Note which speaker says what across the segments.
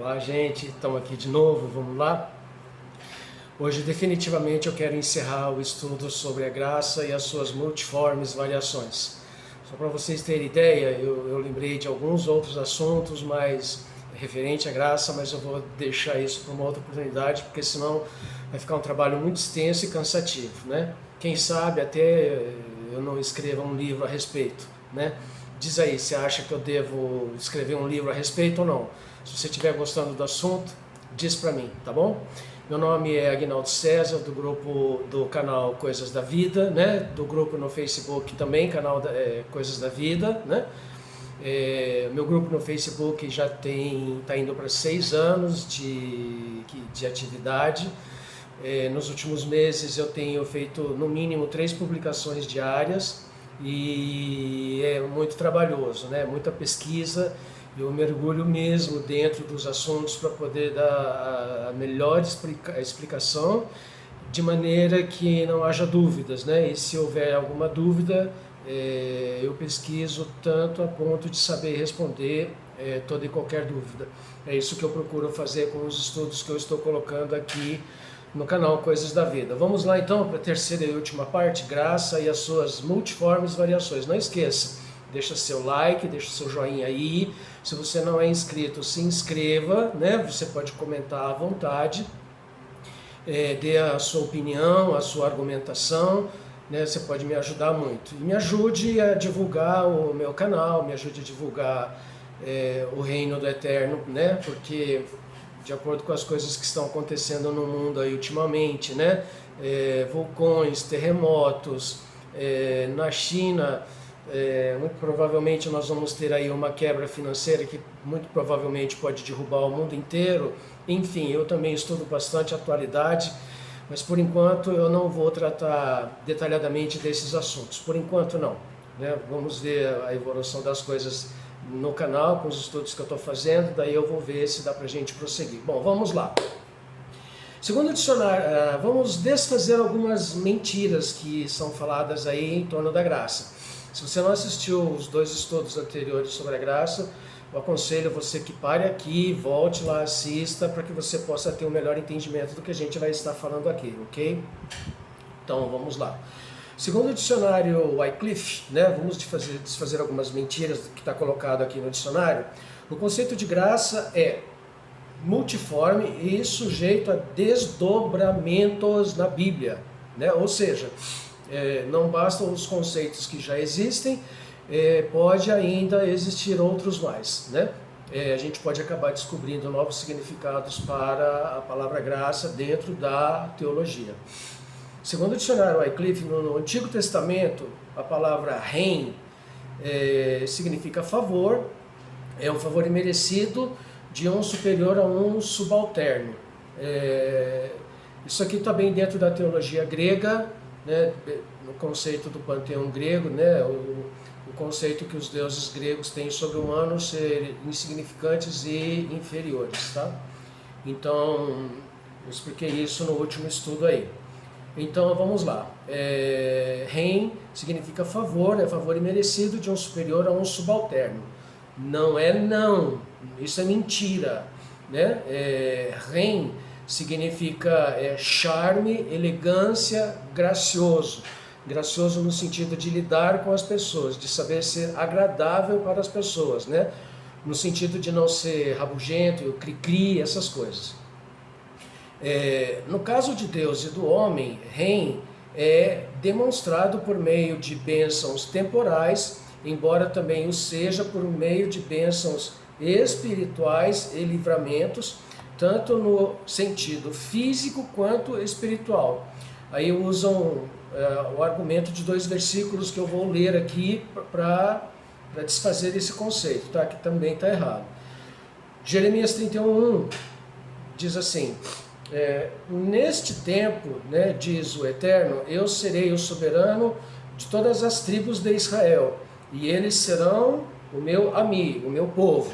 Speaker 1: Olá, gente, estamos aqui de novo, vamos lá? Hoje, definitivamente, eu quero encerrar o estudo sobre a graça e as suas multiformes variações. Só para vocês terem ideia, eu lembrei de alguns outros assuntos, mas referente à graça, mas eu vou deixar isso para uma outra oportunidade, porque senão vai ficar um trabalho muito extenso e cansativo, né? Quem sabe até eu não escreva um livro a respeito, né? Diz aí, você acha que eu devo escrever um livro a respeito ou não? Se você estiver gostando do assunto, diz para mim, tá bom? Meu nome é Aguinaldo César, do canal Coisas da Vida, né? Do grupo no Facebook também, canal Coisas da Vida, né? Meu grupo no Facebook já está indo para 6 anos de atividade. Nos últimos meses eu tenho feito no mínimo 3 publicações diárias e é muito trabalhoso, né? Muita pesquisa. Eu mergulho mesmo dentro dos assuntos para poder dar a melhor explicação, de maneira que não haja dúvidas, né? E se houver alguma dúvida, eu pesquiso tanto a ponto de saber responder toda e qualquer dúvida. É isso que eu procuro fazer com os estudos que eu estou colocando aqui no canal Coisas da Vida. Vamos lá então para a terceira e última parte, graça e as suas multiformes variações. Não esqueça, deixa seu like, deixa seu joinha aí. Se você não é inscrito, se inscreva, né? Você pode comentar à vontade, dê a sua opinião, a sua argumentação, né? Você pode me ajudar muito. E me ajude a divulgar o meu canal, me ajude a divulgar o reino do Eterno, né? Porque de acordo com as coisas que estão acontecendo no mundo aí ultimamente, né? Vulcões, terremotos, na China, muito provavelmente nós vamos ter aí uma quebra financeira que muito provavelmente pode derrubar o mundo inteiro. Enfim, eu também estudo bastante a atualidade, mas por enquanto eu não vou tratar detalhadamente desses assuntos. Por enquanto não, né? Vamos ver a evolução das coisas no canal, com os estudos que eu estou fazendo, daí eu vou ver se dá pra gente prosseguir. Bom, vamos lá. Segundo o dicionário, vamos desfazer algumas mentiras que são faladas aí em torno da graça. Se você não assistiu os 2 estudos anteriores sobre a graça, eu aconselho você que pare aqui, volte lá, assista, para que você possa ter um melhor entendimento do que a gente vai estar falando aqui, ok? Então, vamos lá. Segundo o dicionário Wycliffe, né, vamos desfazer algumas mentiras que está colocado aqui no dicionário. O conceito de graça é multiforme e sujeito a desdobramentos na Bíblia, né? Ou seja, não bastam os conceitos que já existem, pode ainda existir outros mais, né? A gente pode acabar descobrindo novos significados para a palavra graça dentro da teologia. Segundo o dicionário Wycliffe, no Antigo Testamento, a palavra rein significa favor, é um favor imerecido de um superior a um subalterno. Isso aqui está bem dentro da teologia grega, né, no conceito do panteão grego, né, o conceito que os deuses gregos têm sobre o humano ser insignificantes e inferiores, tá? Então, eu expliquei isso no último estudo aí. Então, vamos lá. Rein significa favor, é favor imerecido de um superior a um subalterno. Não é não, isso é mentira, né? Rein significa charme, elegância, gracioso. Gracioso no sentido de lidar com as pessoas, de saber ser agradável para as pessoas, né? No sentido de não ser rabugento, cri-cri, essas coisas. No caso de Deus e do homem, rein é demonstrado por meio de bênçãos temporais, embora também o seja por meio de bênçãos espirituais e livramentos, tanto no sentido físico quanto espiritual. Aí usam o argumento de 2 versículos que eu vou ler aqui para desfazer esse conceito, tá? Que também está errado. Jeremias 31:1 diz assim: neste tempo, né, diz o Eterno, eu serei o soberano de todas as tribos de Israel, e eles serão o meu amigo, o meu povo.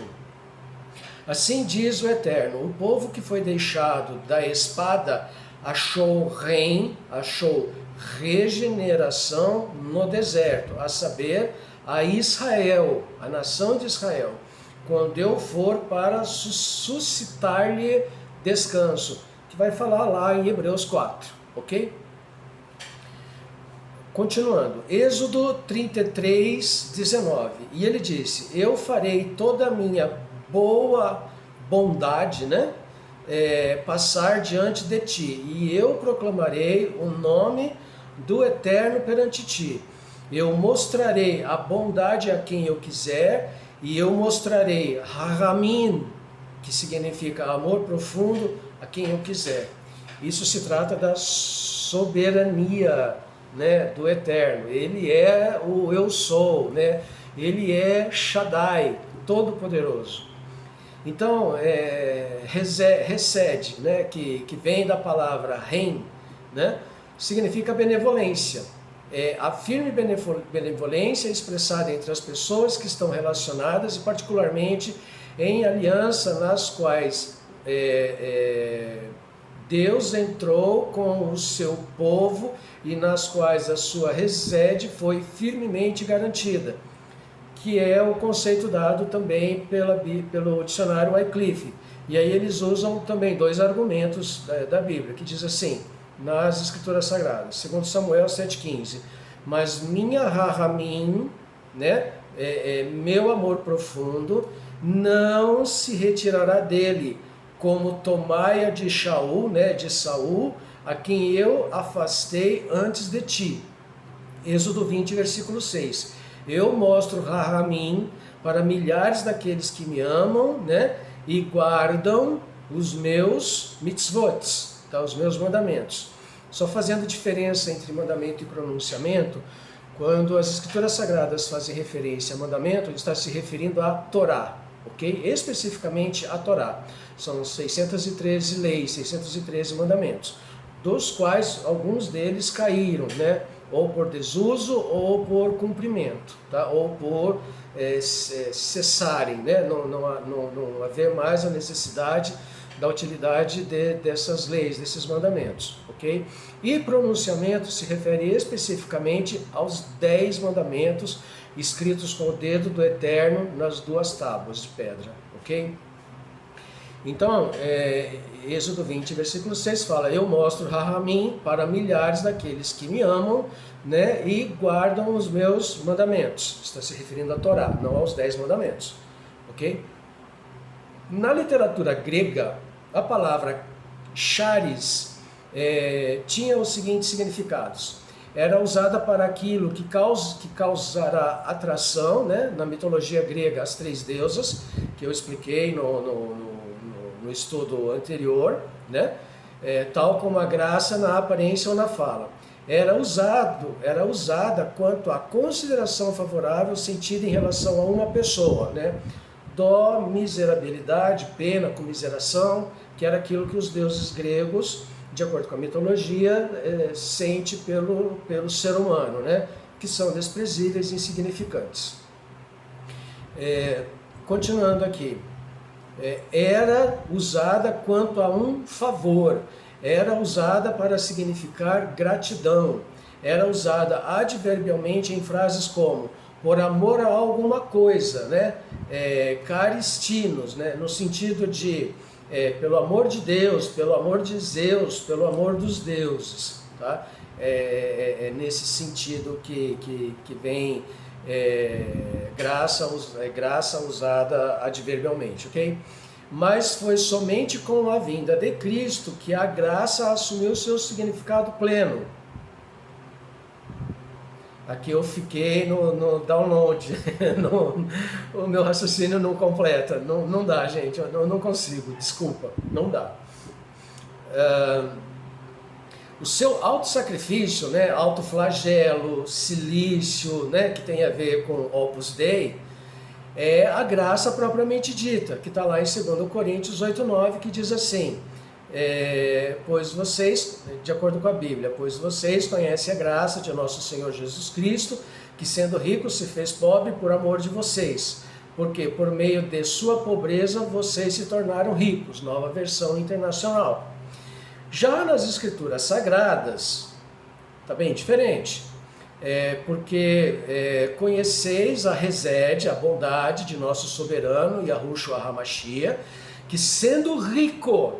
Speaker 1: Assim diz o Eterno, o povo que foi deixado da espada achou rein, achou regeneração no deserto, a saber, a Israel, a nação de Israel. quando eu for para suscitar-lhe descanso, que vai falar lá em Hebreus 4, ok? Continuando, Êxodo 33, 19, e ele disse, eu farei toda a minha boa bondade, né, passar diante de ti, e eu proclamarei o nome do Eterno perante ti. Eu mostrarei a bondade a quem eu quiser, e eu mostrarei Rahamim, que significa amor profundo, a quem eu quiser. Isso se trata da soberania, né, do Eterno. Ele é o eu sou, né? Ele é Shaddai, Todo-Poderoso. Então, recede, né, que vem da palavra Ren, né, significa benevolência. A firme benevolência expressada entre as pessoas que estão relacionadas e particularmente em aliança nas quais Deus entrou com o seu povo e nas quais a sua resede foi firmemente garantida, que é o conceito dado também pelo dicionário Wycliffe. E aí eles usam também dois argumentos da Bíblia, que diz assim, nas Escrituras Sagradas, segundo Samuel 7,15, mas minha Rahamim, né, meu amor profundo, não se retirará dele, como tomaia de Shaul, né, de Saul, a quem eu afastei antes de ti. Êxodo 20, versículo 6. Eu mostro Rahamim para milhares daqueles que me amam, né, e guardam os meus mitzvot, tá, os meus mandamentos. Só fazendo diferença entre mandamento e pronunciamento, quando as Escrituras Sagradas fazem referência a mandamento, ele está se referindo à Torá, ok? Especificamente a Torá. São 613 leis, 613 mandamentos, dos quais alguns deles caíram, né? Ou por desuso ou por cumprimento, tá? Ou por cessarem, né? Não haver mais a necessidade da utilidade dessas leis, desses mandamentos, ok? E pronunciamento se refere especificamente aos 10 mandamentos escritos com o dedo do Eterno nas 2 tábuas de pedra, ok? Então, Êxodo 20, versículo 6 fala, eu mostro Rahamim para milhares daqueles que me amam, né, e guardam os meus mandamentos. Está se referindo à Torá, não aos 10 mandamentos, ok? Na literatura grega, a palavra charis tinha os seguintes significados. Era usada para aquilo que causará atração, né? Na mitologia grega, as 3 deusas, que eu expliquei no estudo anterior, né? Tal como a graça na aparência ou na fala. Era usada quanto à consideração favorável sentida em relação a uma pessoa, né? Dó, miserabilidade, pena, comiseração, que era aquilo que os deuses gregos, de acordo com a mitologia, sente pelo ser humano, né? Que são desprezíveis e insignificantes. Continuando aqui, era usada quanto a um favor, era usada para significar gratidão, era usada adverbialmente em frases como por amor a alguma coisa, né? Caristinos, né? No sentido de pelo amor de Deus, pelo amor de Zeus, pelo amor dos deuses, tá? Nesse sentido que vem graça usada adverbialmente, ok? Mas foi somente com a vinda de Cristo que a graça assumiu seu significado pleno. Aqui eu fiquei no download, o meu raciocínio não completa, não dá, gente, eu não consigo, desculpa, não dá. O seu autossacrifício, né, autoflagelo, silício, né, que tem a ver com Opus Dei, é a graça propriamente dita, que está lá em 2 Coríntios 8,9, que diz assim, pois vocês, de acordo com a Bíblia, pois vocês conhecem a graça de nosso Senhor Jesus Cristo, que sendo rico se fez pobre por amor de vocês, porque por meio de sua pobreza vocês se tornaram ricos, nova versão internacional. Já nas Escrituras Sagradas, está bem diferente. porque conheceis a resede, a bondade de nosso soberano Yahushua HaMashiach, que sendo rico,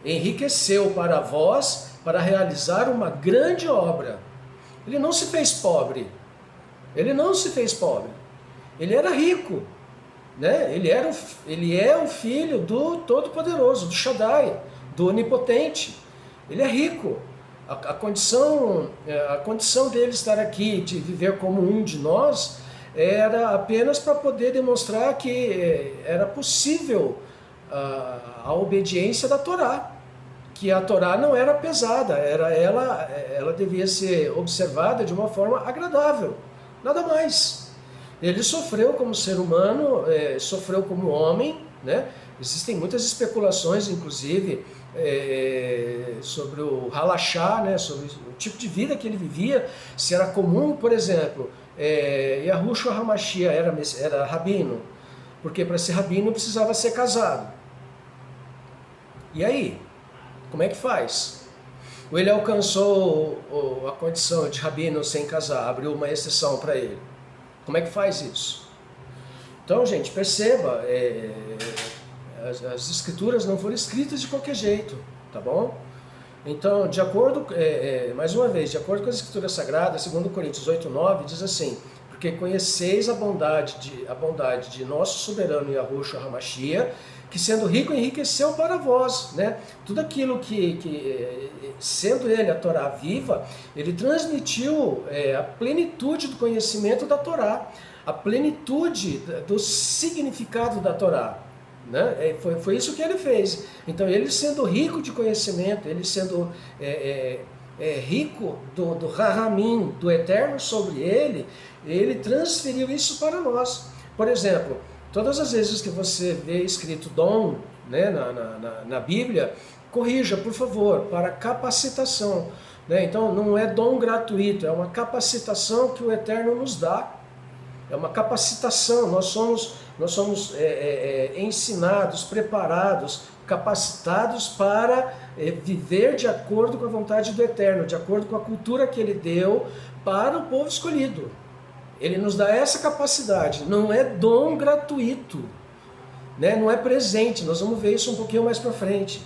Speaker 1: enriqueceu para vós para realizar uma grande obra. Ele não se fez pobre, ele não se fez pobre, ele era rico, né? Ele é o filho do Todo-Poderoso, do Shaddai, do Onipotente, ele é rico. A condição dele estar aqui, de viver como um de nós, era apenas para poder demonstrar que era possível a obediência da Torá, que a Torá não era pesada, ela devia ser observada de uma forma agradável, nada mais. Ele sofreu como ser humano, sofreu como homem, né? Existem muitas especulações, inclusive, sobre o Halachá, né? Sobre o tipo de vida que ele vivia, se era comum, por exemplo, Yahushua HaMashiach era rabino, porque para ser rabino precisava ser casado. E aí? Como é que faz? Ou ele alcançou a condição de rabino sem casar, abriu uma exceção para ele? Como é que faz isso? Então, gente, perceba, as escrituras não foram escritas de qualquer jeito, tá bom? Então, de acordo, mais uma vez, de acordo com as escrituras sagradas, 2 Coríntios 8:9, diz assim: porque conheceis a bondade de nosso soberano Yahushua HaMashiach, que sendo rico enriqueceu para vós, né? Tudo aquilo que sendo ele a Torá viva, ele transmitiu a plenitude do conhecimento da Torá, a plenitude do significado da Torá, né? Foi isso que ele fez. Então, ele sendo rico de conhecimento, ele sendo rico do Rahamim, do Eterno sobre ele transferiu isso para nós. Por exemplo, todas as vezes que você vê escrito dom, né, na Bíblia, corrija, por favor, para capacitação, né? Então, não é dom gratuito, é uma capacitação que o Eterno nos dá. É uma capacitação, nós somos ensinados, preparados, capacitados para viver de acordo com a vontade do Eterno, de acordo com a cultura que Ele deu para o povo escolhido. Ele nos dá essa capacidade, não é dom gratuito, né? Não é presente, nós vamos ver isso um pouquinho mais para frente.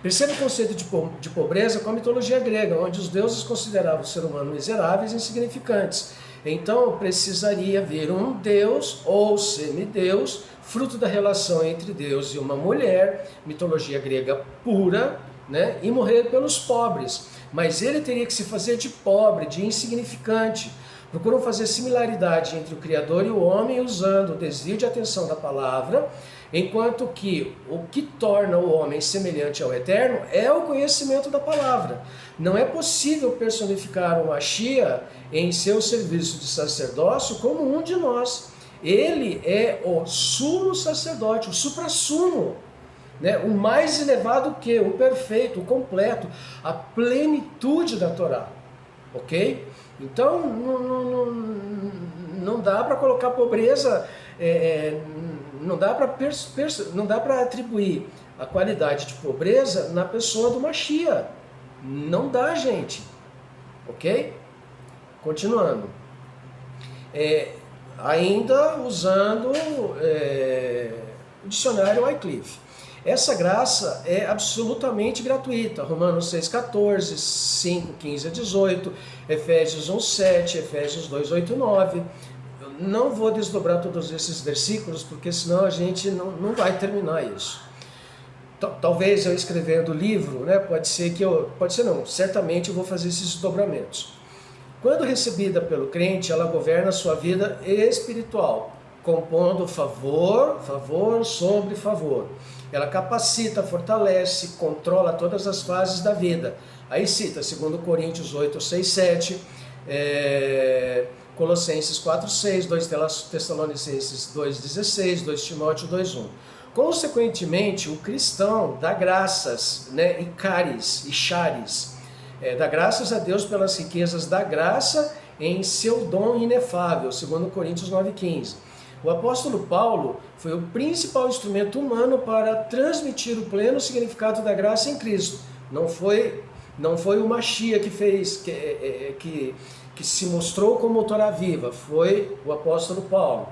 Speaker 1: Perceba o conceito de pobreza com a mitologia grega, onde os deuses consideravam o ser humano miseráveis e insignificantes. Então precisaria haver um deus ou semideus, fruto da relação entre Deus e uma mulher, mitologia grega pura, né? E morrer pelos pobres. Mas ele teria que se fazer de pobre, de insignificante. Procuram fazer similaridade entre o Criador e o homem usando o desvio de atenção da palavra, enquanto que o que torna o homem semelhante ao Eterno é o conhecimento da palavra. Não é possível personificar o Mashiach em seu serviço de sacerdócio como um de nós. Ele é o sumo sacerdote, o suprassumo, né? O mais elevado que, o perfeito, o completo, a plenitude da Torá, ok? Então não dá para colocar pobreza, não dá para atribuir a qualidade de pobreza na pessoa do Mashiach. Não dá, gente, ok? Continuando. Ainda usando o dicionário Wycliffe. Essa graça é absolutamente gratuita. Romanos 6,14, 5,15-18, Efésios 1,7, Efésios 2,8-9. Eu não vou desdobrar todos esses versículos, porque senão a gente não vai terminar isso. Talvez eu escrevendo o livro, né, certamente eu vou fazer esses desdobramentos. Quando recebida pelo crente, ela governa a sua vida espiritual, compondo favor sobre favor. Ela capacita, fortalece, controla todas as fases da vida. Aí cita 2 Coríntios 8, 6, 7, Colossenses 4, 6, 2 Tessalonicenses 2, 16, 2 Timóteo 2, 1. Consequentemente, o cristão dá graças, né, e caris, e charis, dá graças a Deus pelas riquezas da graça em seu dom inefável, 2 Coríntios 9, 15. O apóstolo Paulo foi o principal instrumento humano para transmitir o pleno significado da graça em Cristo. Não foi o Mashiach que se mostrou como Torá viva foi o apóstolo Paulo.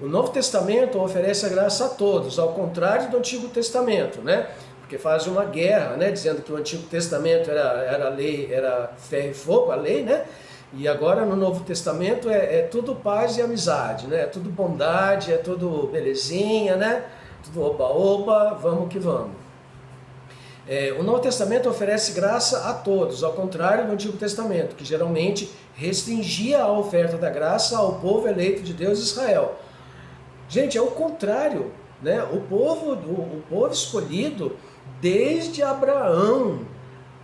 Speaker 1: O Novo Testamento oferece a graça a todos, ao contrário do Antigo Testamento, né? Porque faz uma guerra, né? Dizendo que o Antigo Testamento era lei, era ferro e fogo, a lei, né? E agora no Novo Testamento é tudo paz e amizade, né? É tudo bondade, é tudo belezinha, né? Tudo oba-oba, vamos que vamos. O Novo Testamento oferece graça a todos, ao contrário do Antigo Testamento, que geralmente restringia a oferta da graça ao povo eleito de Deus, Israel. Gente, é o contrário, né? O povo escolhido desde Abraão,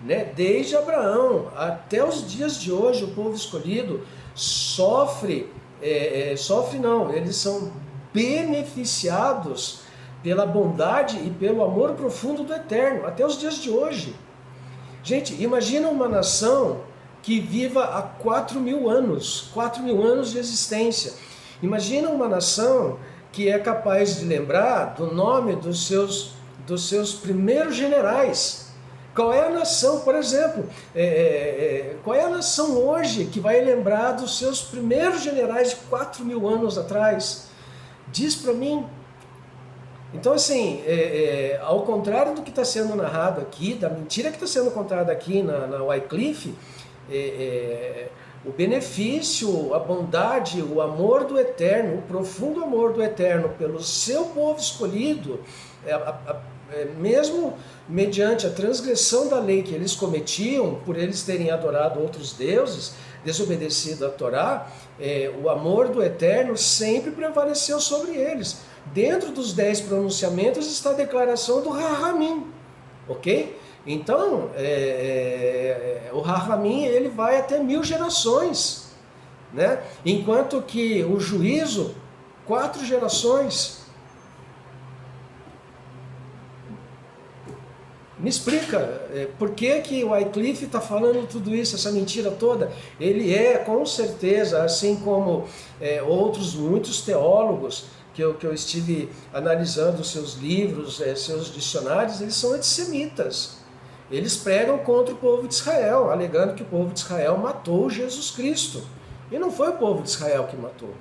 Speaker 1: né? Desde Abraão até os dias de hoje, o povo escolhido sofre não, eles são beneficiados pela bondade e pelo amor profundo do Eterno, até os dias de hoje. Gente, imagina uma nação que viva há 4.000 anos, 4.000 anos de existência. Imagina uma nação que é capaz de lembrar do nome dos seus primeiros generais. Qual é a nação, por exemplo, qual é a nação hoje que vai lembrar dos seus primeiros generais de 4.000 anos atrás? Diz para mim. Então, assim, ao contrário do que está sendo narrado aqui, da mentira que está sendo contada aqui na Wycliffe, o benefício, a bondade, o amor do Eterno, o profundo amor do Eterno pelo seu povo escolhido, mesmo mediante a transgressão da lei que eles cometiam, por eles terem adorado outros deuses, desobedecido a Torá, o amor do Eterno sempre prevaleceu sobre eles. Dentro dos 10 pronunciamentos está a declaração do Rahamim, ok? Então, o Rahamim ele vai até 1000 gerações, né? Enquanto que o juízo, 4 gerações. Me explica, por que o Wycliffe está falando tudo isso, essa mentira toda? Ele com certeza, assim como outros muitos teólogos que eu estive analisando seus livros, seus dicionários, eles são antissemitas. Eles pregam contra o povo de Israel, alegando que o povo de Israel matou Jesus Cristo. E não foi o povo de Israel que matou.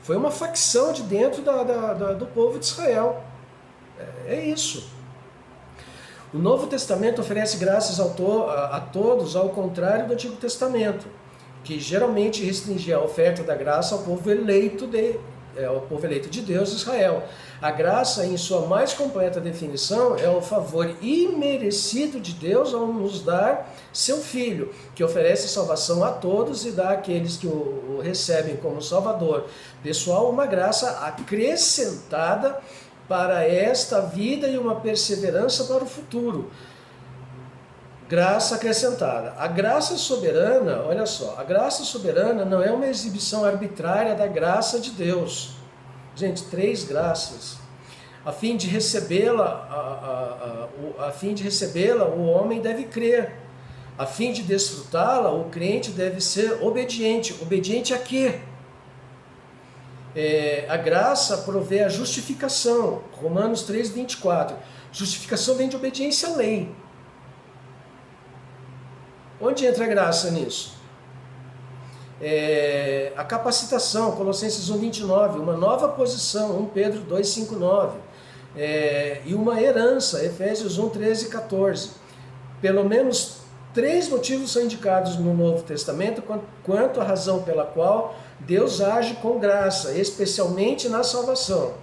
Speaker 1: Foi uma facção de dentro do povo de Israel. É isso. O Novo Testamento oferece graças a todos, ao contrário do Antigo Testamento, que geralmente restringia a oferta da graça ao povo eleito de Deus, Israel. A graça, em sua mais completa definição, é o favor imerecido de Deus ao nos dar seu Filho, que oferece salvação a todos e dá àqueles que o recebem como Salvador pessoal uma graça acrescentada para esta vida e uma perseverança para o futuro. Graça acrescentada. A graça soberana, olha só, a graça soberana não é uma exibição arbitrária da graça de Deus. Gente, 3 graças. A fim de recebê-la, o homem deve crer. A fim de desfrutá-la, o crente deve ser obediente. Obediente a quê? A graça provê a justificação. Romanos 3, 24. Justificação vem de obediência à lei. Onde entra a graça nisso? A capacitação, Colossenses 1, 29, uma nova posição, 1 Pedro 2, 5, 9, e uma herança, Efésios 1, 13 e 14. Pelo menos 3 motivos são indicados no Novo Testamento quanto à razão pela qual Deus age com graça, especialmente na salvação.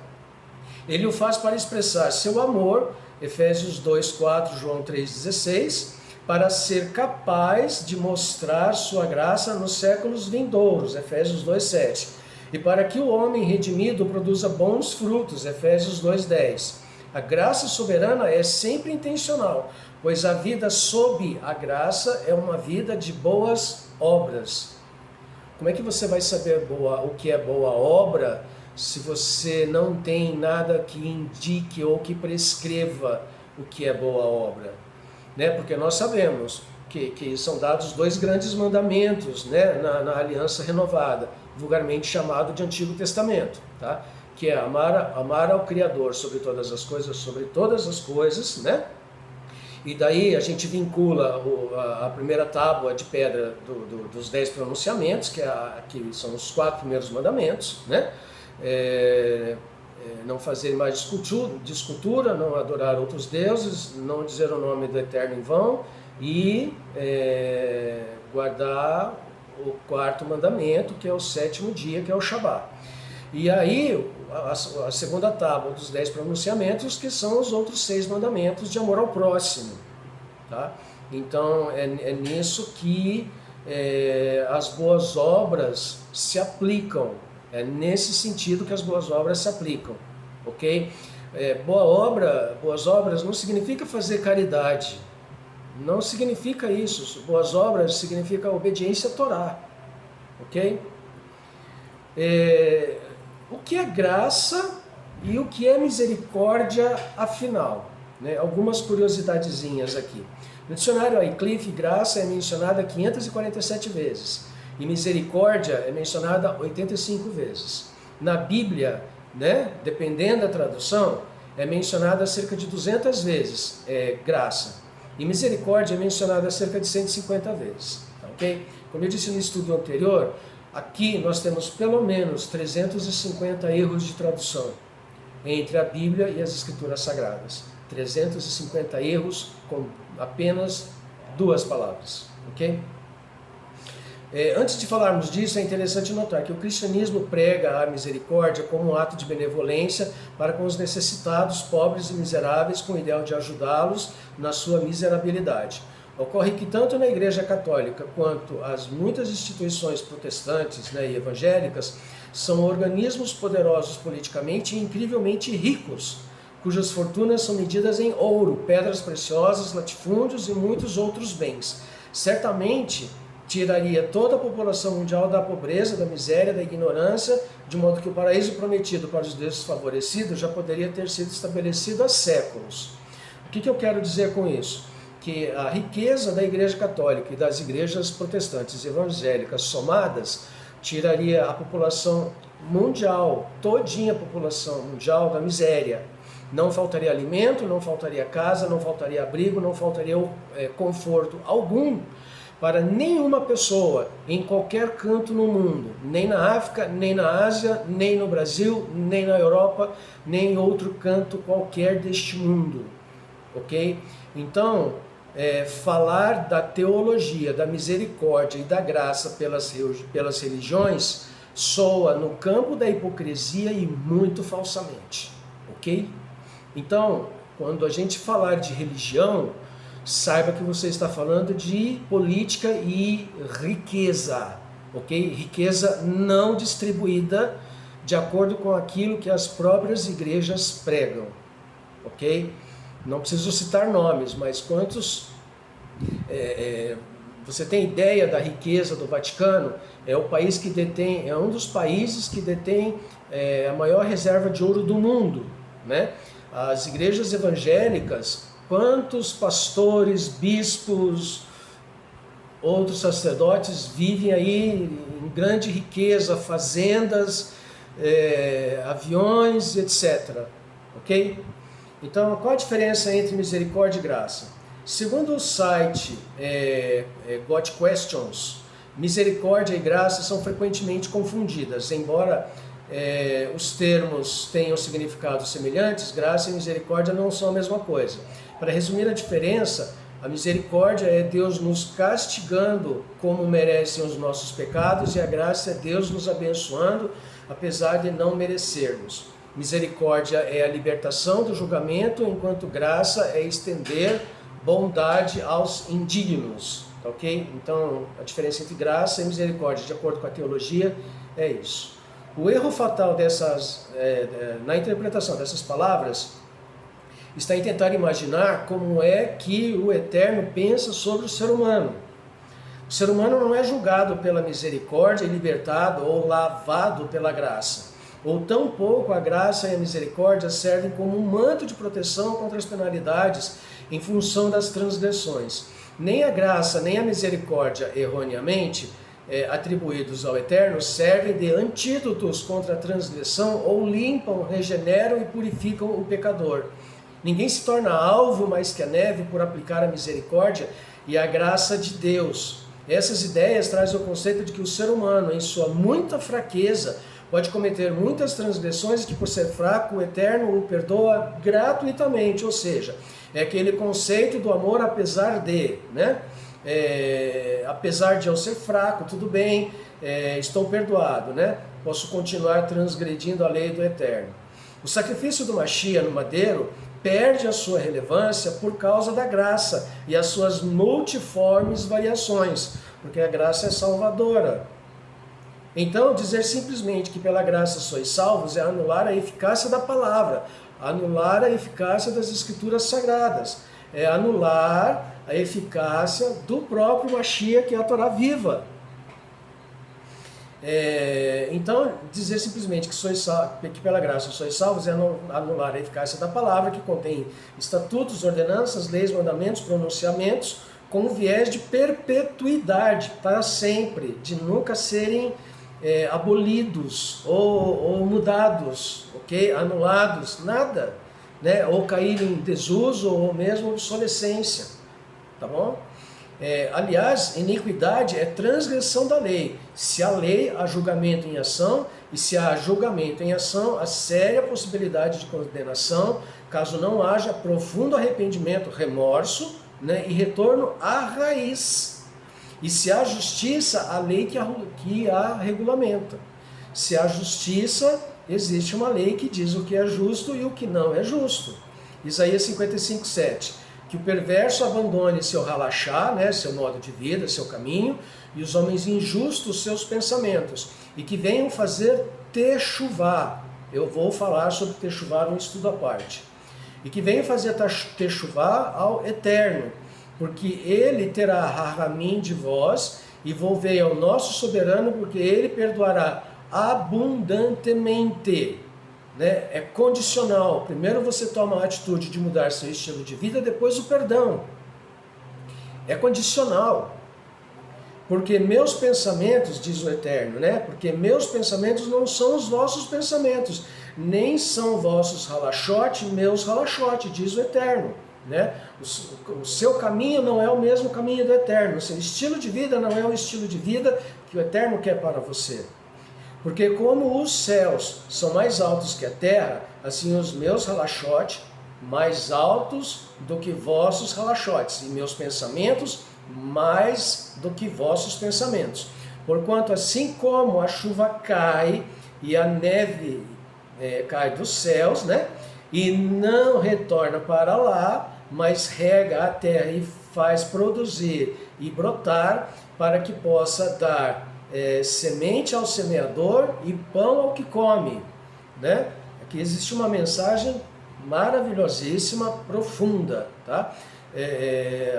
Speaker 1: Ele o faz para expressar seu amor, Efésios 2, 4, João 3, 16, para ser capaz de mostrar sua graça nos séculos vindouros, Efésios 2, 7. E para que o homem redimido produza bons frutos, Efésios 2, 10. A graça soberana é sempre intencional, pois a vida sob a graça é uma vida de boas obras. Como é que você vai saber o que é boa obra se você não tem nada que indique ou que prescreva o que é boa obra? Né? Porque nós sabemos que são dados 2 grandes mandamentos, né? na aliança renovada, vulgarmente chamado de Antigo Testamento, tá? Que é amar ao Criador sobre todas as coisas, né? E daí a gente vincula a primeira tábua de pedra dos 10 pronunciamentos, que são os 4 primeiros mandamentos, né? Não fazer mais de escultura, não adorar outros deuses, não dizer o nome do Eterno em vão e guardar o 4º mandamento, que é o 7º dia, que é o Shabat. E aí a segunda tábua dos 10 pronunciamentos, que são os outros 6 mandamentos de amor ao próximo. Tá? Então é nisso que as boas obras se aplicam. É nesse sentido que as boas obras se aplicam, ok? Boas obras não significa fazer caridade, não significa isso. Boas obras significa obediência à Torá, ok? O que é graça e o que é misericórdia, afinal? Né? Algumas curiosidadezinhas aqui. No dicionário Wycliffe, graça é mencionada 547 vezes. E misericórdia é mencionada 85 vezes. Na Bíblia, né, dependendo da tradução, é mencionada cerca de 200 vezes graça. E misericórdia é mencionada cerca de 150 vezes. Okay? Como eu disse no estudo anterior, aqui nós temos pelo menos 350 erros de tradução entre a Bíblia e as Escrituras Sagradas. 350 erros com apenas 2 palavras. Ok? Antes de falarmos disso, é interessante notar que o cristianismo prega a misericórdia como um ato de benevolência para com os necessitados, pobres e miseráveis, com o ideal de ajudá-los na sua miserabilidade. Ocorre que tanto na Igreja Católica quanto as muitas instituições protestantes, né, e evangélicas são organismos poderosos politicamente e incrivelmente ricos, cujas fortunas são medidas em ouro, pedras preciosas, latifúndios e muitos outros bens. Certamente tiraria toda a população mundial da pobreza, da miséria, da ignorância, de modo que o paraíso prometido para os desfavorecidos já poderia ter sido estabelecido há séculos. O que eu quero dizer com isso? Que a riqueza da Igreja Católica e das igrejas protestantes evangélicas somadas tiraria a população mundial, todinha a população mundial, da miséria. Não faltaria alimento, não faltaria casa, não faltaria abrigo, não faltaria conforto algum para nenhuma pessoa em qualquer canto no mundo, nem na África, nem na Ásia, nem no Brasil, nem na Europa, nem em outro canto qualquer deste mundo, ok? Então, falar da teologia, da misericórdia e da graça pelas religiões soa no campo da hipocrisia e muito falsamente, ok? Então, quando a gente falar de religião, saiba que você está falando de política e riqueza, ok? Riqueza não distribuída de acordo com aquilo que as próprias igrejas pregam, ok? Não preciso citar nomes, mas quantos... você tem ideia da riqueza do Vaticano? É o país que detém, é um dos países que detém a maior reserva de ouro do mundo, né? As igrejas evangélicas, quantos pastores, bispos, outros sacerdotes vivem aí em grande riqueza, fazendas, aviões, etc. Ok? Então, qual a diferença entre misericórdia e graça? Segundo o site God Questions, misericórdia e graça são frequentemente confundidas, embora os termos tenham significados semelhantes, graça e misericórdia não são a mesma coisa. Para resumir a diferença, a misericórdia é Deus nos castigando como merecem os nossos pecados, e a graça é Deus nos abençoando, apesar de não merecermos. Misericórdia é a libertação do julgamento, enquanto graça é estender bondade aos indignos. Ok? Então, a diferença entre graça e misericórdia, de acordo com a teologia, é isso. O erro fatal na interpretação dessas palavras está em tentar imaginar como é que o Eterno pensa sobre o ser humano. O ser humano não é julgado pela misericórdia e libertado ou lavado pela graça. Ou tampouco a graça e a misericórdia servem como um manto de proteção contra as penalidades em função das transgressões. Nem a graça nem a misericórdia, erroneamente, atribuídos ao Eterno, servem de antídotos contra a transgressão ou limpam, regeneram e purificam o pecador. Ninguém se torna alvo mais que a neve por aplicar a misericórdia e a graça de Deus. Essas ideias trazem o conceito de que o ser humano, em sua muita fraqueza, pode cometer muitas transgressões e que, por ser fraco, o Eterno o perdoa gratuitamente. Ou seja, é aquele conceito do amor apesar de, né? Apesar de eu ser fraco, tudo bem, estou perdoado, né? Posso continuar transgredindo a lei do Eterno. O sacrifício do Mashiach no madeiro perde a sua relevância por causa da graça e as suas multiformes variações, porque a graça é salvadora. Então, dizer simplesmente que pela graça sois salvos é anular a eficácia da palavra, anular a eficácia das escrituras sagradas, é anular a eficácia do próprio Mashiach, que é a Torá viva. Então, dizer simplesmente que pela graça sois salvos é anular a eficácia da palavra, que contém estatutos, ordenanças, leis, mandamentos, pronunciamentos, com viés de perpetuidade, para sempre, de nunca serem abolidos ou mudados, ok? Anulados, nada, né? Ou caírem em desuso ou mesmo obsolescência, tá bom? Aliás, iniquidade é transgressão da lei. Se há lei, há julgamento em ação, e se há julgamento em ação, há séria possibilidade de condenação, caso não haja profundo arrependimento, remorso, né, e retorno à raiz. E se há justiça, há lei que a regulamenta. Se há justiça, existe uma lei que diz o que é justo e o que não é justo. Isaías 55:7. Que o perverso abandone seu relaxar, né, seu modo de vida, seu caminho, e os homens injustos seus pensamentos, e que venham fazer techuvá. Eu vou falar sobre techuvá num estudo à parte. E que venham fazer techuvá ao Eterno, porque ele terá rahamim de vós, e volvei ao nosso soberano, porque ele perdoará abundantemente. Né? É condicional. Primeiro você toma a atitude de mudar seu estilo de vida, depois o perdão. É condicional. Porque meus pensamentos, diz o Eterno, né? Porque meus pensamentos não são os vossos pensamentos, nem são vossos halachote, meus halachote, diz o Eterno. Né? O seu caminho não é o mesmo caminho do Eterno, o seu estilo de vida não é o estilo de vida que o Eterno quer para você. Porque como os céus são mais altos que a terra, assim os meus halachotes mais altos do que vossos halachotes, e meus pensamentos mais do que vossos pensamentos. Porquanto assim como a chuva cai e a neve cai dos céus, né, e não retorna para lá, mas rega a terra e faz produzir e brotar, para que possa dar semente ao semeador e pão ao que come, né? Aqui existe uma mensagem maravilhosíssima, profunda, tá?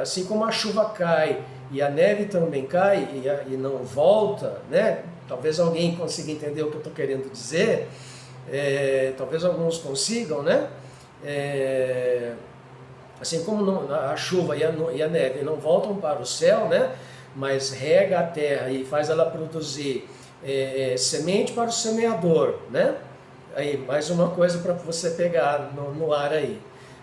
Speaker 1: Assim como a chuva cai e a neve também cai e não volta, né? Talvez alguém consiga entender o que eu estou querendo dizer, talvez alguns consigam, né? Assim como a chuva e a neve não voltam para o céu, né? Mas rega a terra e faz ela produzir semente para o semeador, né? Aí, mais uma coisa para você pegar no ar aí,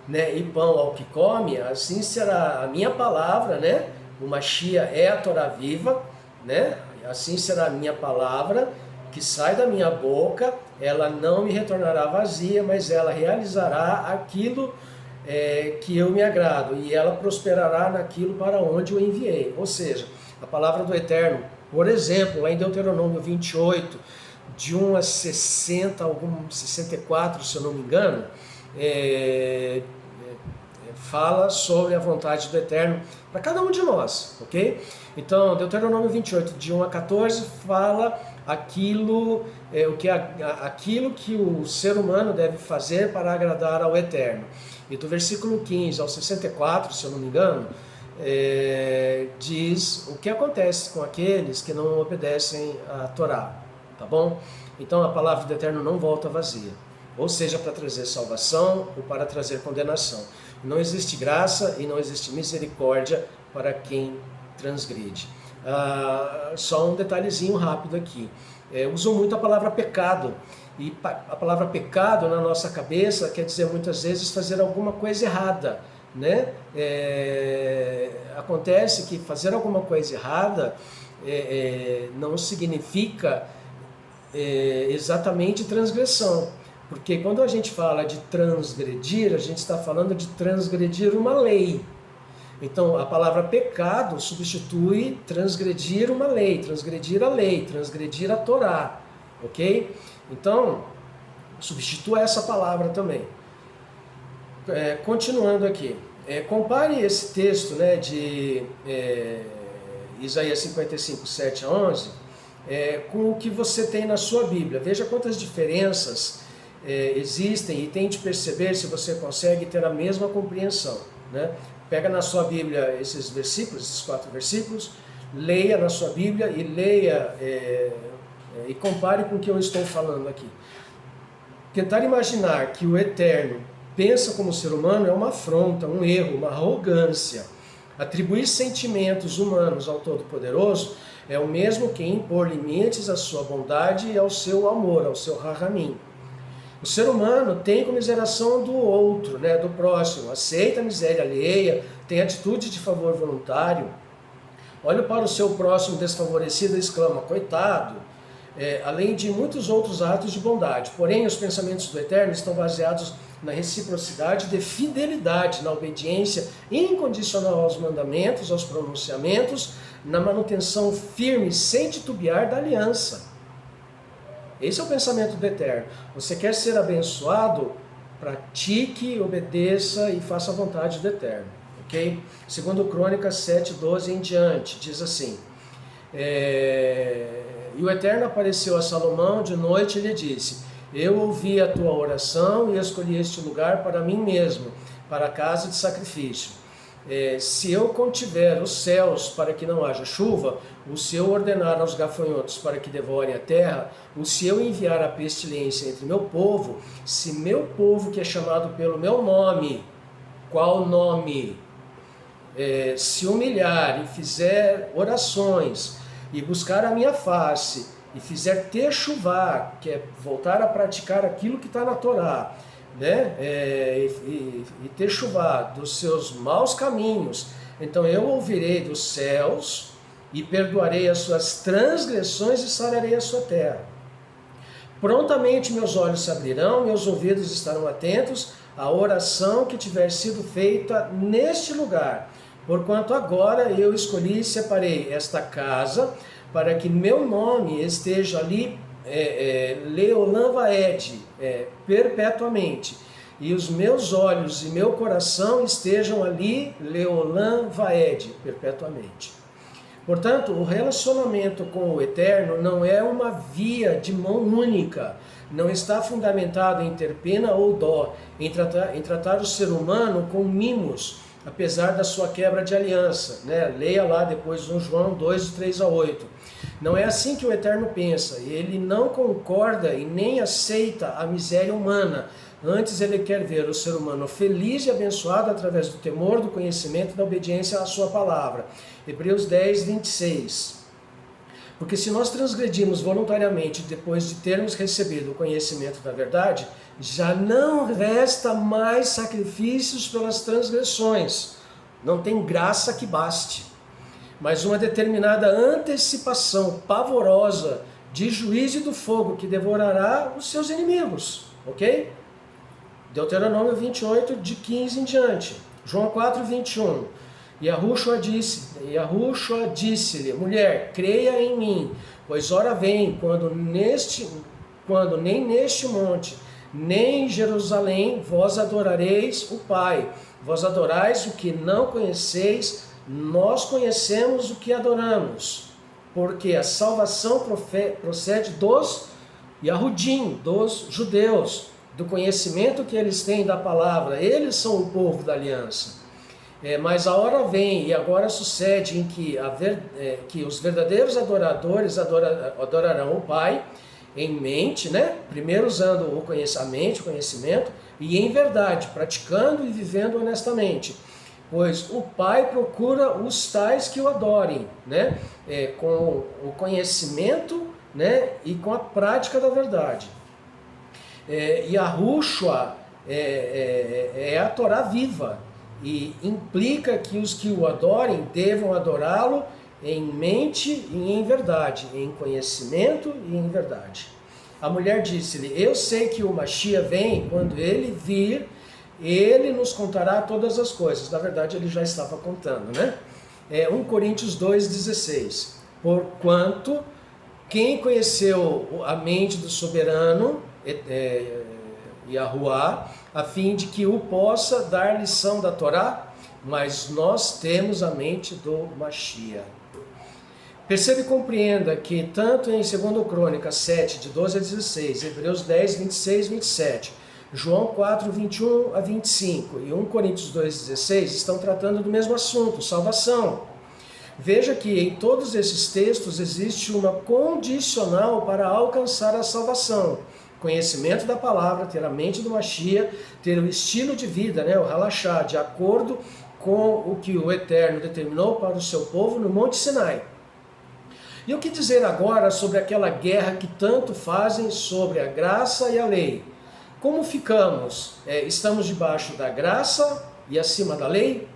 Speaker 1: né? E pão ao que come, assim será a minha palavra, né? O Mashiach é a Torá viva, né? Assim será a minha palavra que sai da minha boca, ela não me retornará vazia, mas ela realizará aquilo que eu me agrado, e ela prosperará naquilo para onde eu enviei. Ou seja, a palavra do Eterno, por exemplo, lá em Deuteronômio 28, de 1 a 60, 64, se eu não me engano, fala sobre a vontade do Eterno para cada um de nós, ok? Então, Deuteronômio 28, de 1 a 14, fala aquilo que o ser humano deve fazer para agradar ao Eterno. E do versículo 15 ao 64, se eu não me engano, diz o que acontece com aqueles que não obedecem à Torá, tá bom? Então a palavra do Eterno não volta vazia, ou seja, para trazer salvação ou para trazer condenação. Não existe graça e não existe misericórdia para quem transgride. Só um detalhezinho rápido aqui. Usam muito a palavra pecado, E a palavra pecado na nossa cabeça quer dizer muitas vezes fazer alguma coisa errada, né? Acontece que fazer alguma coisa errada não significa exatamente transgressão, porque quando a gente fala de transgredir, a gente está falando de transgredir uma lei. Então a palavra pecado substitui transgredir uma lei, transgredir a lei, transgredir a Torá, ok? Então substitua essa palavra também. Continuando aqui, compare esse texto, né, de Isaías 55, 7 a 11, com o que você tem na sua Bíblia. Veja quantas diferenças existem e tente perceber se você consegue ter a mesma compreensão, né? Pega na sua Bíblia esses versículos, esses 4 versículos, leia na sua Bíblia e leia e compare com o que eu estou falando aqui. Tentar imaginar que o Eterno pensa como ser humano é uma afronta, um erro, uma arrogância. Atribuir sentimentos humanos ao Todo-Poderoso é o mesmo que impor limites à sua bondade e ao seu amor, ao seu rahamim. O ser humano tem comiseração do outro, né, do próximo, aceita a miséria alheia, tem atitude de favor voluntário, olha para o seu próximo desfavorecido e exclama, coitado, além de muitos outros atos de bondade. Porém, os pensamentos do Eterno estão baseados na reciprocidade de fidelidade, na obediência incondicional aos mandamentos, aos pronunciamentos, na manutenção firme, sem titubear da aliança. Esse é o pensamento do Eterno. Você quer ser abençoado? Pratique, obedeça e faça a vontade do Eterno. Ok? Segundo Crônicas 7, 12 em diante, diz assim, e o Eterno apareceu a Salomão de noite e lhe disse, eu ouvi a tua oração e escolhi este lugar para mim mesmo, para a casa de sacrifício. Se eu contiver os céus para que não haja chuva, ou se eu ordenar aos gafanhotos para que devorem a terra, ou se eu enviar a pestilência entre meu povo, se meu povo que é chamado pelo meu nome, qual nome? Se humilhar e fizer orações e buscar a minha face e fizer techuvá, que é voltar a praticar aquilo que está na Torá, né? E techuvá dos seus maus caminhos, então eu ouvirei dos céus e perdoarei as suas transgressões e sararei a sua terra. Prontamente meus olhos se abrirão, meus ouvidos estarão atentos à oração que tiver sido feita neste lugar, porquanto agora eu escolhi e separei esta casa para que meu nome esteja ali Leolam Vaed, perpetuamente, e os meus olhos e meu coração estejam ali Leolam Vaed, perpetuamente. Portanto, o relacionamento com o Eterno não é uma via de mão única, não está fundamentado em ter pena ou dó, em tratar o ser humano com mimos, apesar da sua quebra de aliança, né? Leia lá depois no João 2, 3 a 8. Não é assim que o Eterno pensa, ele não concorda e nem aceita a miséria humana. Antes ele quer ver o ser humano feliz e abençoado através do temor, do conhecimento e da obediência à sua palavra. Hebreus 10, 26. Porque se nós transgredimos voluntariamente depois de termos recebido o conhecimento da verdade, já não resta mais sacrifícios pelas transgressões. Não tem graça que baste, mas uma determinada antecipação pavorosa de juízo e do fogo que devorará os seus inimigos. Ok? Deuteronômio 28, de 15 em diante. João 4, 21. Yahushua disse-lhe, mulher, creia em mim, pois ora vem, quando nem neste monte, nem em Jerusalém, vós adorareis o Pai. Vós adorais o que não conheceis, nós conhecemos o que adoramos. Porque a salvação procede dos Yahudim, dos judeus, do conhecimento que eles têm da palavra. Eles são o povo da aliança. Mas a hora vem, e agora sucede, em que os verdadeiros adoradores adorarão o Pai em mente, né? Primeiro usando o conhecimento, e em verdade, praticando e vivendo honestamente. Pois o Pai procura os tais que o adorem, né? Com o conhecimento, né? E com a prática da verdade. Yahushua é a Torá viva e implica que os que o adorem devam adorá-lo em mente e em verdade, em conhecimento e em verdade. A mulher disse-lhe: eu sei que o Mashiach vem, quando ele vir, ele nos contará todas as coisas. Na verdade, ele já estava contando, né? 1 Coríntios 2,16. Porquanto, quem conheceu a mente do soberano, Yahuwah, a fim de que o possa dar lição da Torá? Mas nós temos a mente do Mashiach. Perceba e compreenda que tanto em 2 Crônicas 7, de 12 a 16, Hebreus 10, 26 e 27, João 4, 21 a 25 e 1 Coríntios 2, 16 estão tratando do mesmo assunto, salvação. Veja que em todos esses textos existe uma condicional para alcançar a salvação. Conhecimento da palavra, ter a mente do Mashiach, ter o estilo de vida, o Halachá, de acordo com o que o Eterno determinou para o seu povo no Monte Sinai. E o que dizer agora sobre aquela guerra que tanto fazem sobre a graça e a lei? Como ficamos? Estamos debaixo da graça e acima da lei?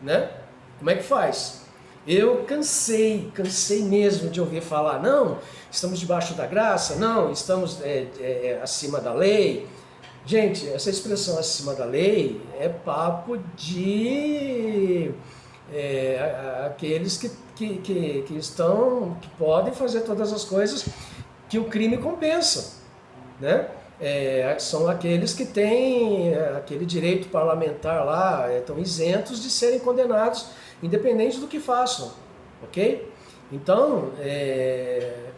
Speaker 1: Né? Como é que faz? Eu cansei mesmo de ouvir falar, não, estamos debaixo da graça, não, estamos acima da lei. Gente, essa expressão acima da lei é papo de aqueles que podem fazer todas as coisas que o crime compensa, né? São aqueles que têm aquele direito parlamentar lá, estão isentos de serem condenados, independente do que façam, ok? Então,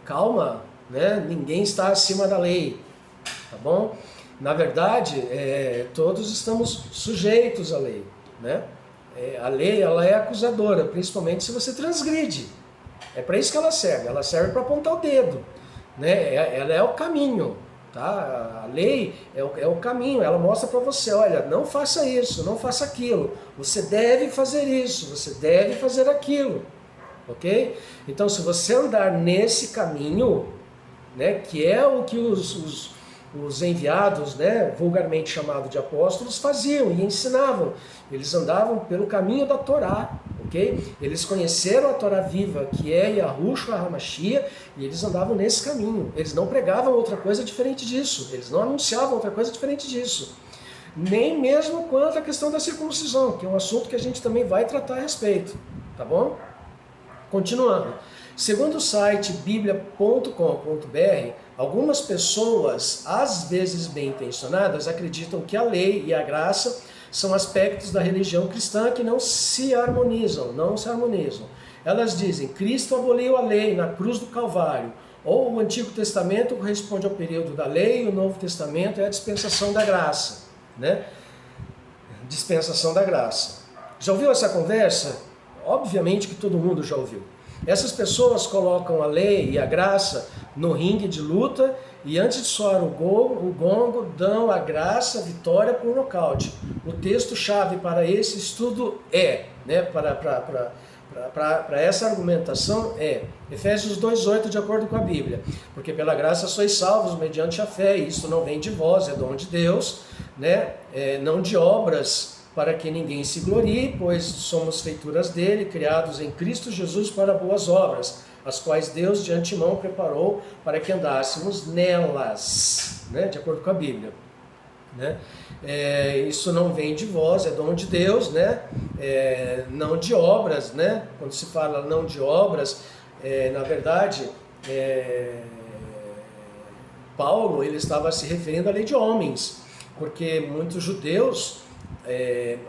Speaker 1: calma, né? Ninguém está acima da lei, tá bom? Na verdade, todos estamos sujeitos à lei, né? A lei, ela é acusadora, principalmente se você transgride. É para isso que ela serve para apontar o dedo, né? Ela é o caminho, tá? A lei é o caminho, ela mostra para você, olha, não faça isso, não faça aquilo, você deve fazer isso, você deve fazer aquilo, ok? Então, se você andar nesse caminho, né, que é o que os enviados, né, vulgarmente chamado de apóstolos, faziam e ensinavam. Eles andavam pelo caminho da Torá, ok? Eles conheceram a Torá viva, que é Yahushua HaMashiach, e eles andavam nesse caminho. Eles não pregavam outra coisa diferente disso, eles não anunciavam outra coisa diferente disso. Nem mesmo quanto à questão da circuncisão, que é um assunto que a gente também vai tratar a respeito, tá bom? Continuando. Segundo o site biblia.com.br, algumas pessoas, às vezes bem intencionadas, acreditam que a lei e a graça são aspectos da religião cristã que não se harmonizam. Elas dizem, Cristo aboliu a lei na cruz do Calvário, ou o Antigo Testamento corresponde ao período da lei e o Novo Testamento é a dispensação da graça, né? Dispensação da graça. Já ouviu essa conversa? Obviamente que todo mundo já ouviu. Essas pessoas colocam a lei e a graça no ringue de luta e antes de soar o gongo, dão a graça, a vitória por nocaute. O texto-chave para esse estudo para essa argumentação Efésios 2,8, de acordo com a Bíblia. Porque pela graça sois salvos mediante a fé, e isso não vem de vós, é dom de Deus, né? Não de obras, para que ninguém se glorie, pois somos feituras dele, criados em Cristo Jesus para boas obras, as quais Deus de antemão preparou para que andássemos nelas, né? De acordo com a Bíblia. Né? Isso não vem de vós, é dom de Deus, né? Não de obras, né? Quando se fala não de obras, na verdade, Paulo ele estava se referindo à lei de homens, porque muitos judeus,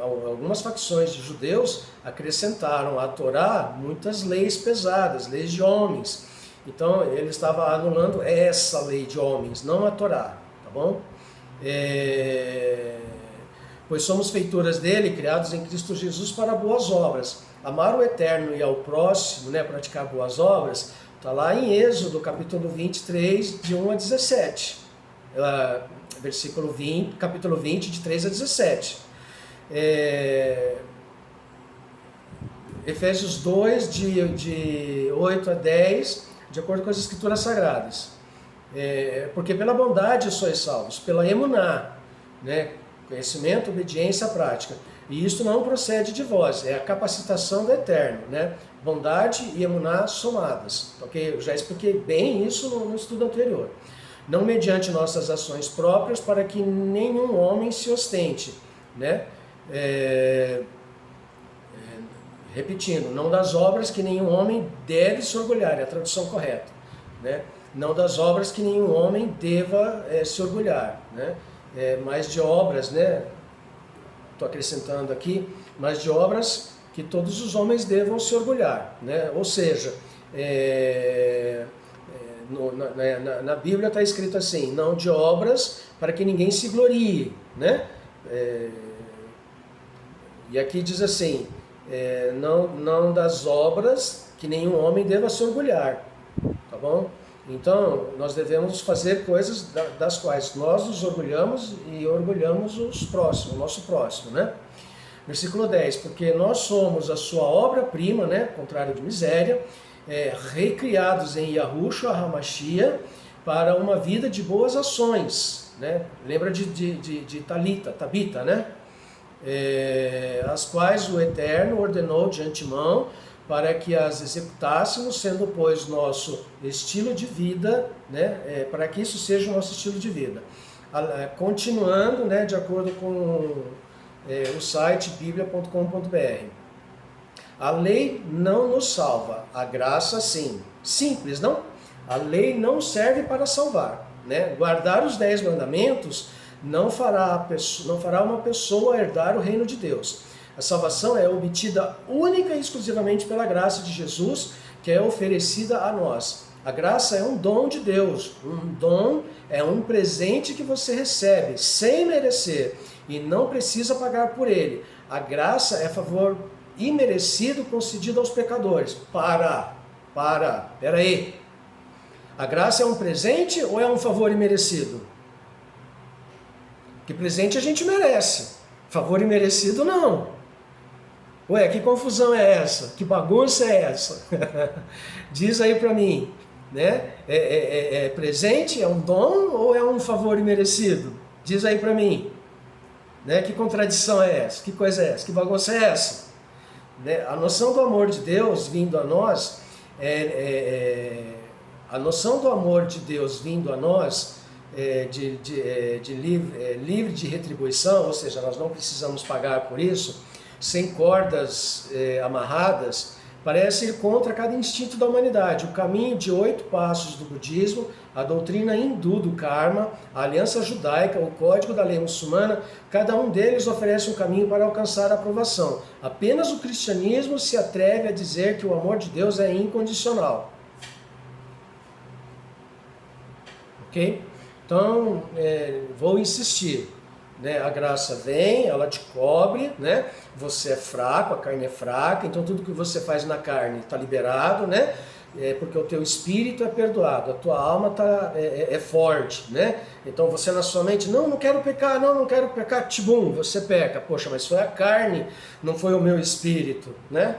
Speaker 1: algumas facções de judeus acrescentaram à Torá muitas leis pesadas, leis de homens. Então ele estava anulando essa lei de homens, não a Torá, tá bom? Pois somos feituras dele, criados em Cristo Jesus para boas obras. Amar o Eterno e ao próximo, né, praticar boas obras, está lá em Êxodo, capítulo 23, de 1 a 17. Versículo 20, capítulo 20, de 3 a 17. Efésios 2, de 8 a 10, de acordo com as Escrituras Sagradas. Porque pela bondade sois salvos, pela emuná, né? Conhecimento, obediência, prática. E isto não procede de vós, é a capacitação do Eterno, né? Bondade e emuná somadas, ok? Eu já expliquei bem isso no estudo anterior. Não mediante nossas ações próprias, para que nenhum homem se ostente, né? Repetindo, não das obras que nenhum homem deve se orgulhar, é a tradução correta, né? Não das obras que nenhum homem deva se orgulhar, né? Mas de obras, né? Estou acrescentando aqui, mas de obras que todos os homens devam se orgulhar, né? Ou seja, na Bíblia está escrito assim, não de obras para que ninguém se glorie, né? E aqui diz assim, não das obras que nenhum homem deva se orgulhar, tá bom? Então, nós devemos fazer coisas das quais nós nos orgulhamos e orgulhamos o nosso próximo, né? Versículo 10, porque nós somos a sua obra-prima, né? Contrário de miséria, recriados em Yahushua HaMashiach para uma vida de boas ações, né? Lembra de Tabita, né? As quais o Eterno ordenou de antemão para que as executássemos, sendo, pois, nosso estilo de vida, né, para que isso seja o nosso estilo de vida. Continuando, né, de acordo com o site biblia.com.br. A lei não nos salva, a graça sim. Simples, não? A lei não serve para salvar, né? Guardar os 10 mandamentos não fará uma pessoa herdar o reino de Deus. A salvação é obtida única e exclusivamente pela graça de Jesus, que é oferecida a nós. A graça é um dom de Deus. Um dom é um presente que você recebe sem merecer e não precisa pagar por ele. A graça é favor imerecido concedido aos pecadores. Pera aí. A graça é um presente ou é um favor imerecido? Que presente a gente merece. Favor imerecido não. Ué, que confusão é essa? Que bagunça é essa? Diz aí para mim, né? É presente? É um dom ou é um favor imerecido? Diz aí para mim, né? Que contradição é essa? Que coisa é essa? Que bagunça é essa? Né? A noção do amor de Deus vindo a nós, a noção do amor de Deus vindo a nós, livre de retribuição, ou seja, nós não precisamos pagar por isso, sem cordas amarradas, parece ir contra cada instinto da humanidade. O caminho de 8 passos do budismo, a doutrina hindu do karma, a aliança judaica, o código da lei muçulmana, cada um deles oferece um caminho para alcançar a aprovação. Apenas o cristianismo se atreve a dizer que o amor de Deus é incondicional. Ok? Então, vou insistir. Né? A graça vem, ela te cobre, né? Você é fraco, a carne é fraca, então tudo que você faz na carne está liberado, né? Porque o teu espírito é perdoado, a tua alma é forte, né? Então você na sua mente, não quero pecar, não quero pecar, tibum, você peca. Poxa, mas foi a carne, não foi o meu espírito, né?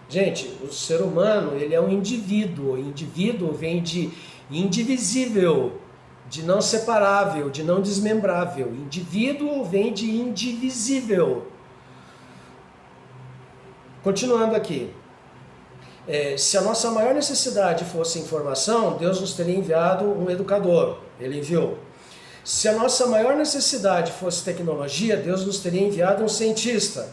Speaker 1: Gente, o ser humano, ele é um indivíduo, o indivíduo vem de indivisível, de não separável, de não desmembrável. Indivíduo vem de indivisível. Continuando aqui. Se a nossa maior necessidade fosse informação, Deus nos teria enviado um educador. Ele enviou. Se a nossa maior necessidade fosse tecnologia, Deus nos teria enviado um cientista.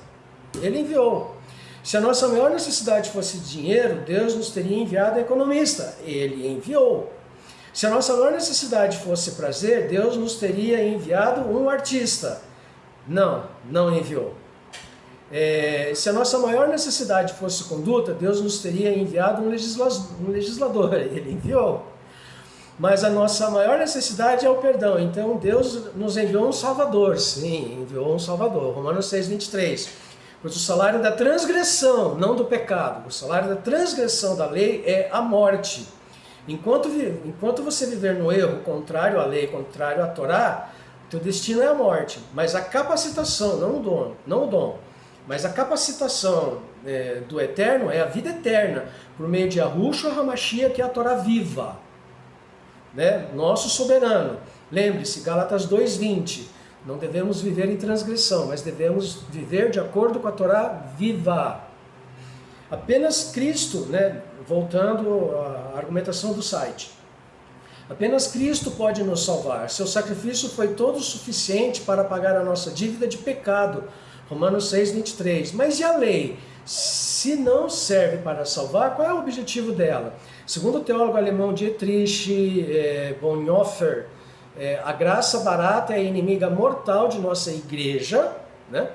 Speaker 1: Ele enviou. Se a nossa maior necessidade fosse dinheiro, Deus nos teria enviado um economista. Ele enviou. Se a nossa maior necessidade fosse prazer, Deus nos teria enviado um artista. Não enviou. Se a nossa maior necessidade fosse conduta, Deus nos teria enviado um legislador. Ele enviou. Mas a nossa maior necessidade é o perdão. Então Deus nos enviou um Salvador. Sim, enviou um Salvador. Romanos 6:23. Pois o salário da transgressão, não do pecado, o salário da transgressão da lei é a morte. Enquanto você viver no erro, contrário à lei, contrário à Torá, teu destino é a morte. Mas a capacitação, não o dom, mas a capacitação do Eterno é a vida eterna, por meio de Yahushua HaMashiach, que é a Torá viva. né? Nosso soberano. Lembre-se, Gálatas 2:20, não devemos viver em transgressão, mas devemos viver de acordo com a Torá viva. Apenas Cristo, né? Voltando à argumentação do site, apenas Cristo pode nos salvar. Seu sacrifício foi todo suficiente para pagar a nossa dívida de pecado. Romanos 6:23. Mas e a lei? Se não serve para salvar, qual é o objetivo dela? Segundo o teólogo alemão Dietrich Bonhoeffer, a graça barata é a inimiga mortal de nossa igreja, né?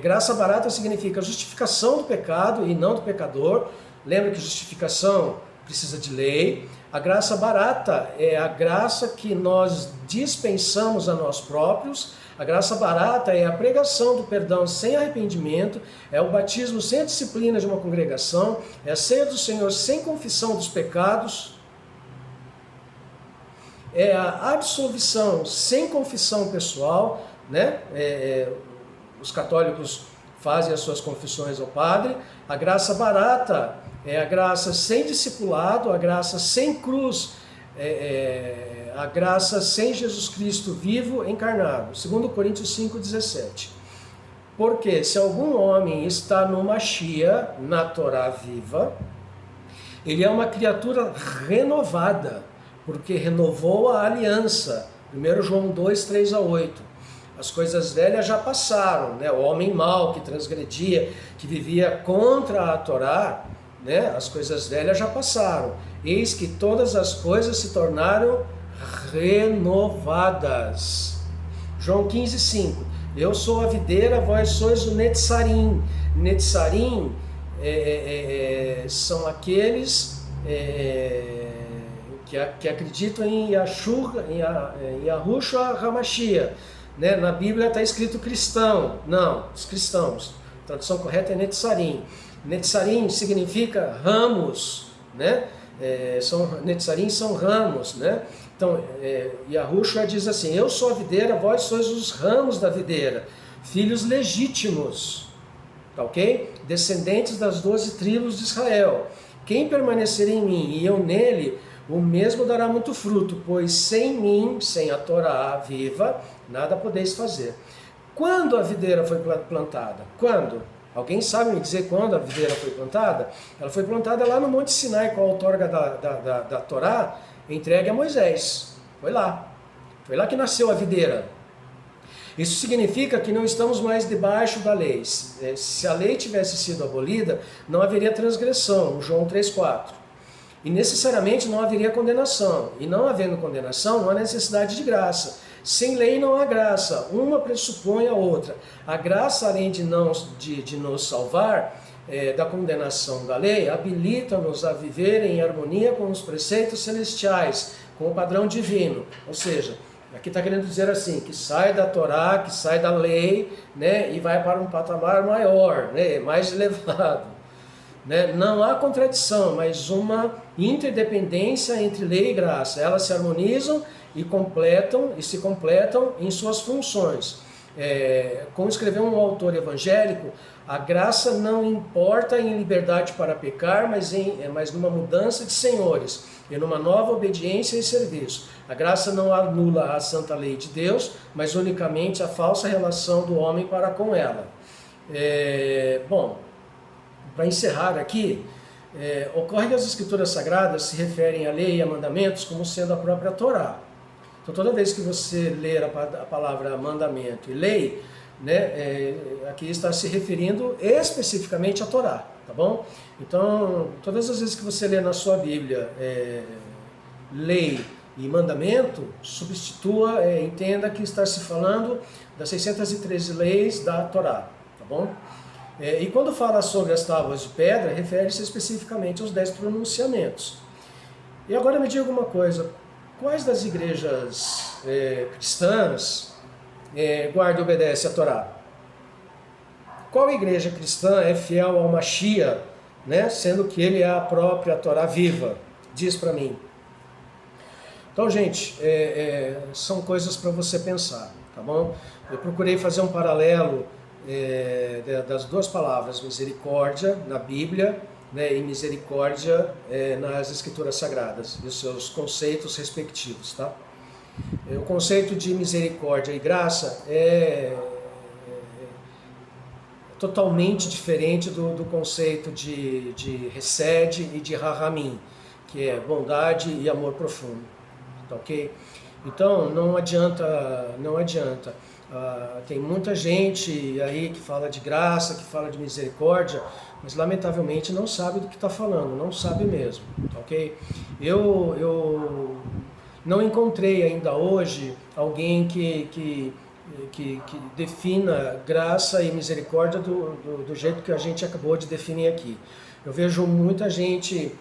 Speaker 1: Graça barata significa justificação do pecado e não do pecador. Lembra que justificação precisa de lei. A graça barata é a graça que nós dispensamos a nós próprios. A graça barata é a pregação do perdão sem arrependimento, é o batismo sem a disciplina de uma congregação, é a ceia do Senhor sem confissão dos pecados, é a absolvição sem confissão pessoal, né? Os católicos fazem as suas confissões ao padre. A graça barata é a graça sem discipulado, a graça sem cruz, a graça sem Jesus Cristo vivo encarnado. 2 Coríntios 5:17. Porque se algum homem está no Mashiach, na Torá viva, ele é uma criatura renovada, porque renovou a aliança. 1 João 2:3-8. As coisas velhas já passaram, né? O homem mau que transgredia, que vivia contra a Torá, né? As coisas velhas já passaram. Eis que todas as coisas se tornaram renovadas. João 15:5. Eu sou a videira, vós sois o netzarim. Netzarim são aqueles que acreditam em Yahushua HaMashiach. Né? Na Bíblia está escrito cristão. Não, os cristãos. A tradução correta é netzarim. Netzarim significa ramos, né? Netzarim são ramos, né? Então, Yahushua diz assim: eu sou a videira, vós sois os ramos da videira, filhos legítimos, tá ok? Descendentes das 12 tribos de Israel. Quem permanecer em mim e eu nele, o mesmo dará muito fruto, pois sem mim, sem a Torá viva, nada podeis fazer. Quando a videira foi plantada? Quando? Alguém sabe me dizer quando a videira foi plantada? Ela foi plantada lá no Monte Sinai, com a outorga da Torá, entregue a Moisés. Foi lá. Foi lá que nasceu a videira. Isso significa que não estamos mais debaixo da lei. Se a lei tivesse sido abolida, não haveria transgressão, João 3,4. E necessariamente não haveria condenação. E não havendo condenação, não há necessidade de graça. Sem lei não há graça. Uma pressupõe a outra. A graça, além de nos salvar da condenação da lei, habilita-nos a viver em harmonia com os preceitos celestiais, com o padrão divino. Ou seja, aqui está querendo dizer assim, que sai da Torá, que sai da lei, né, e vai para um patamar maior, né, mais elevado. Né? Não há contradição, mas uma interdependência entre lei e graça. Elas se harmonizam e se completam em suas funções. Como escreveu um autor evangélico, a graça não importa em liberdade para pecar, mas numa mudança de senhores e numa nova obediência e serviço. A graça não anula a santa lei de Deus, mas unicamente a falsa relação do homem para com ela. Bom, para encerrar aqui, ocorre que as escrituras sagradas se referem à lei e a mandamentos como sendo a própria Torá. Então toda vez que você ler a palavra mandamento e lei, né, aqui está se referindo especificamente à Torá, tá bom? Então todas as vezes que você lê na sua Bíblia lei e mandamento, substitua, entenda que está se falando das 613 leis da Torá, tá bom? E quando fala sobre as tábuas de pedra, refere-se especificamente aos 10 pronunciamentos. E agora me diga uma coisa, quais das igrejas cristãs guarda e obedece a Torá? Qual igreja cristã é fiel ao Mashiach, né, sendo que ele é a própria Torá viva? Diz para mim. Então, gente, são coisas para você pensar, tá bom? Eu procurei fazer um paralelo das duas palavras, misericórdia, na Bíblia, né, e misericórdia nas Escrituras Sagradas e os seus conceitos respectivos, tá? O conceito de misericórdia e graça é totalmente diferente do conceito de Hesed e de Rahamim, que é bondade e amor profundo, tá ok? Então não adianta, não adianta. Tem muita gente aí que fala de graça, que fala de misericórdia, mas lamentavelmente não sabe do que está falando, não sabe mesmo, tá ok? Eu não encontrei ainda hoje alguém que defina graça e misericórdia do jeito que a gente acabou de definir aqui. Eu vejo muita gente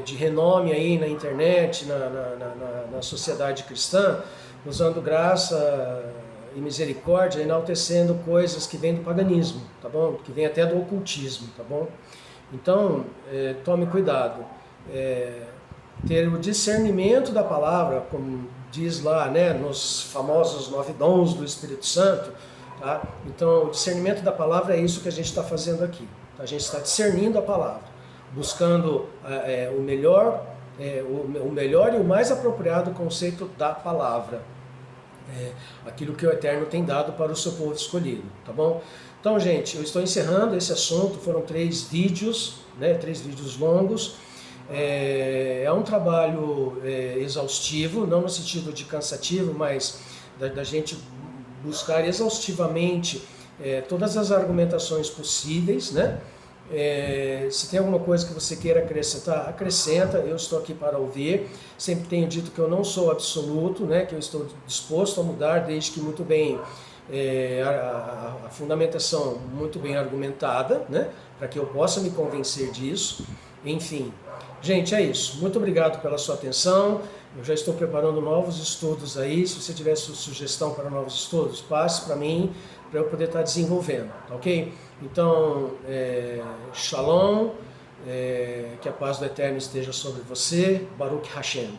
Speaker 1: de renome aí na internet, na sociedade cristã, usando graça e misericórdia, enaltecendo coisas que vêm do paganismo, tá bom? Que vêm até do ocultismo, tá bom? Então, tome cuidado. Ter o discernimento da palavra, como diz lá, né, nos famosos 9 dons do Espírito Santo, tá? Então, o discernimento da palavra é isso que a gente está fazendo aqui. A gente está discernindo a palavra, buscando o melhor e o mais apropriado conceito da palavra. Aquilo que o Eterno tem dado para o seu povo escolhido, tá bom? Então, gente, eu estou encerrando esse assunto, foram 3 vídeos, né, 3 vídeos longos. É um trabalho exaustivo, não no sentido de cansativo, mas da gente buscar exaustivamente todas as argumentações possíveis, né? Se tem alguma coisa que você queira acrescentar, acrescenta, eu estou aqui para ouvir. Sempre tenho dito que eu não sou absoluto, né? Que eu estou disposto a mudar desde que muito bem a fundamentação muito bem argumentada, né? Para que eu possa me convencer disso. Enfim, gente, é isso. Muito obrigado pela sua atenção. Eu já estou preparando novos estudos aí. Se você tiver sugestão para novos estudos, passe para mim, para eu poder estar desenvolvendo, tá ok? Então, Shalom, que a paz do Eterno esteja sobre você. Baruch Hashem.